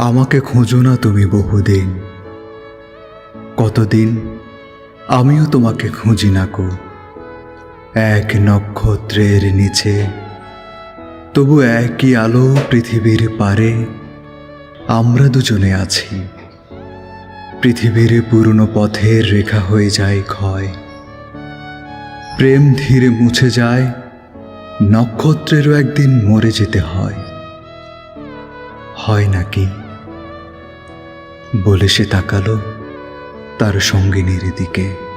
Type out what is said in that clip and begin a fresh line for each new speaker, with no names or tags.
আমাকে খোঁজো না তুমি বহুদিন, কতদিন আমিও তোমাকে খুঁজি না কো। এক নক্ষত্রের নিচে তবু একই আলো পৃথিবীর পারে আমরা দুজনে আছি। পৃথিবীর পুরনো পথের রেখা হয়ে যায় ক্ষয়, প্রেম ধীরে মুছে যায়, নক্ষত্রেরও একদিন মরে যেতে হয়। হয় নাকি? বলে সে তাকালো তার সঙ্গিনীর দিকে।